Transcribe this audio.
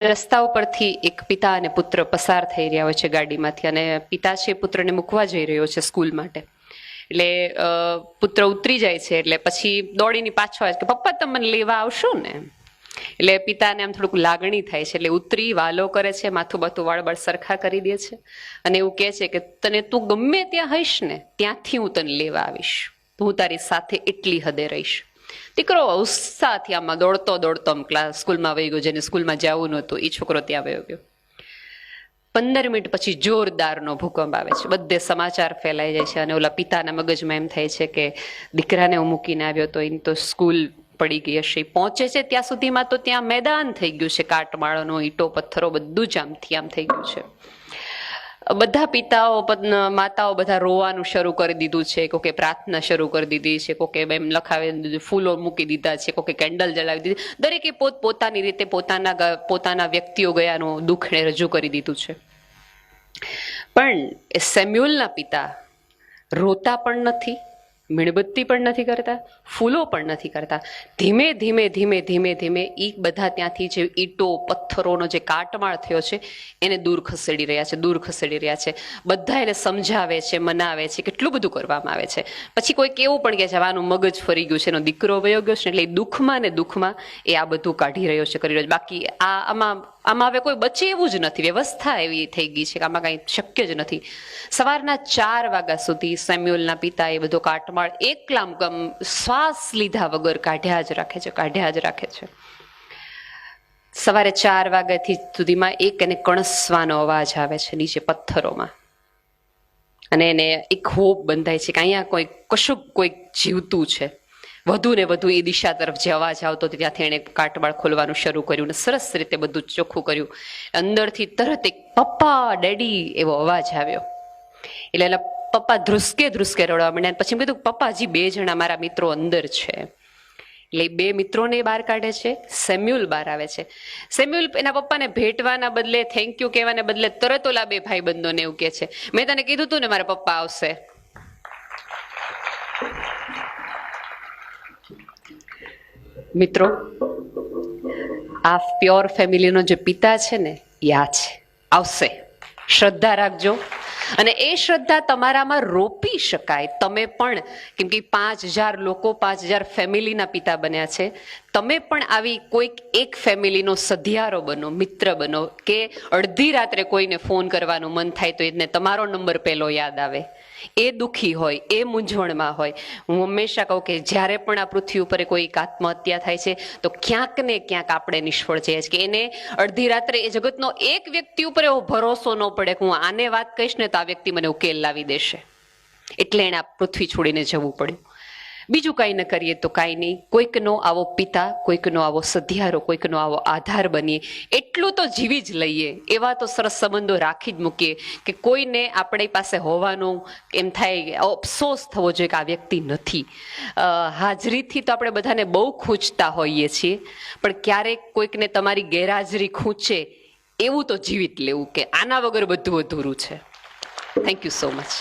રસ્તા ઉપરથી એક પિતા અને પુત્ર પસાર થઈ રહ્યા હોય છે ગાડીમાંથી, અને પિતા છે પુત્રને મૂકવા જઈ રહ્યો છે સ્કૂલ માટે. એટલે પુત્ર ઉતરી જાય છે, એટલે પછી દોડીને પાછો આવે કે પપ્પા તમે મને લેવા આવશો ને. એટલે પિતાને આમ થોડુંક લાગણી થાય છે, એટલે ઉતરી વાલો કરે છે, માથું બાથું વાળબળ સરખા કરી દે છે અને એવું કહે છે કે તને તું ગમે ત્યાં હઈશ ને ત્યાંથી હું તને લેવા આવીશ, હું તારી સાથે એટલી હદે રહીશ. દીકરો ઉત્સાહથી આમાં દોડતો દોડતો સ્કૂલમાં વહી ગયો, જેને સ્કૂલમાં જવું નહોતું એ છોકરો ત્યાં વયો ગયો. 15 મિનિટ પછી જોરદારનો ભૂકંપ આવે છે, બધે સમાચાર ફેલાઈ જાય છે અને ઓલા પિતાના મગજમાં એમ થાય છે કે દીકરાને હું મૂકીને આવ્યો તો એની તો સ્કૂલ પડી ગઈ હશે. પહોંચે છે ત્યાં સુધીમાં તો ત્યાં મેદાન થઈ ગયું છે, કાટમાળનો ઈંટો પથ્થરો બધું જ આમ થઈ ગયું છે. બધા પિતાઓ માતાઓ બધા રોવાનું શરૂ કરી દીધું છે, કોકે પ્રાર્થના શરૂ કરી દીધી છે, કોકે એમ લખાવી દીધું, ફૂલો મૂકી દીધા છે, કોકે કેન્ડલ જલાવી દીધી. દરેકે પોતાની રીતે પોતાના વ્યક્તિઓ ગયાનું દુઃખને રજૂ કરી દીધું છે. પણ એ સેમ્યુઅલના પિતા રોતા પણ નથી, મીણબત્તી પણ નથી કરતા, ફૂલો પણ નથી કરતા. ધીમે ધીમે ધીમે ધીમે ધીમે એ બધા ત્યાંથી જે ઈંટો પથ્થરોનો જે કાટમાળ થયો છે એને દૂર ખસેડી રહ્યા છે. બધા એને સમજાવે છે, મનાવે છે, કેટલું બધું કરવામાં આવે છે. પછી કોઈક એવું પણ કહે છે આનું મગજ ફરી ગયું છે, એનો દીકરો વયો ગયો છે, એટલે એ દુઃખમાં ને દુઃખમાં એ આ બધું કાઢી રહ્યો છે, કરી રહ્યો છે. બાકી આમાં હવે કોઈ બચે એવું જ નથી. વ્યવસ્થા એવી થઈ ગઈ છે કે આમાં કાંઈ શક્ય જ નથી. સવારના 4 વાગ્યા સુધી સેમ્યુઅલના પિતા એ બધો કાટમાળ એકલામ શ્વાસ લીધા વગર કાઢ્યા જ રાખે છે. સવારે 4 વાગ્યાથી સુધીમાં એક એને કણસવાનો અવાજ આવે છે નીચે પથ્થરોમાં, અને એને એક હોપ બંધાય છે કે અહીંયા કોઈક જીવતું છે. વધુ ને વધુ એ દિશા તરફ જે અવાજ આવતો ત્યાંથી એણે કાટમાળ ખોલવાનું શરૂ કર્યું ને સરસ રીતે બધું ચોખ્ખું કર્યું. અંદરથી તરત એક પપ્પા ડેડી એવો અવાજ આવ્યો. એટલે એના પપ્પા ધ્રુસકે રડવા માંડ્યા. પછી કીધું પપ્પા હજી 2 જણા મારા મિત્રો અંદર છે. એટલે 2 મિત્રોને બહાર કાઢે છે. સેમ્યુઅલ બહાર આવે છે. સેમ્યુઅલ એના પપ્પાને ભેટવાના બદલે, થેન્ક યુ કહેવાને બદલે તરત ઓલા 2 ભાઈબંધોને એવું કહે છે, મેં તને કીધું તું ને મારા પપ્પા આવશે. મિત્રો, આ પ્યોર ફેમિલીનો જે પિતા છે ને એ આ છે, આવશે. શ્રદ્ધા રાખજો, અને એ શ્રદ્ધા તમારામાં રોપી શકાય. તમે પણ, કેમ કે 5000 લોકો 5000 ફેમિલીના પિતા બન્યા છે. તમે પણ આવી કોઈક એક ફેમિલીનો સધિયારો બનો, મિત્ર બનો, કે અડધી રાત્રે કોઈને ફોન કરવાનું મન થાય તો એને તમારો નંબર પહેલો યાદ આવે. એ દુઃખી હોય, એ મૂંઝવણમાં હોય. હું હંમેશા કહું કે જ્યારે પણ આ પૃથ્વી ઉપર કોઈક આત્મહત્યા થાય છે તો ક્યાંક ને ક્યાંક આપણે નિષ્ફળ જઈએ છીએ. કે એને અડધી રાત્રે એ જગતનો એક વ્યક્તિ ઉપર એવો ભરોસો ન પડે કે હું આને વાત કહીશ ને તો આ વ્યક્તિ મને ઉકેલ લાવી દેશે, એટલે એને આ પૃથ્વી છોડીને જવું પડ્યું. બીજું કાંઈ ન કરીએ તો કાંઈ નહીં. કોઈકનો આવો પિતા, કોઈકનો આવો સધિયારો, કોઈકનો આવો આધાર બનીએ. એટલું તો જીવી જ લઈએ, એવા તો સરસ સંબંધો રાખી જ મૂકીએ કે કોઈને આપણી પાસે હોવાનું એમ થાય, અફસોસ થવો જોઈએ કે આ વ્યક્તિ નથી. હાજરીથી તો આપણે બધાને બહુ ખૂંચતા હોઈએ છીએ, પણ ક્યારેક કોઈકને તમારી ગેરહાજરી ખૂંચે એવું તો જીવિત લેવું કે આના વગર બધું અધૂરું છે. Thank you so much.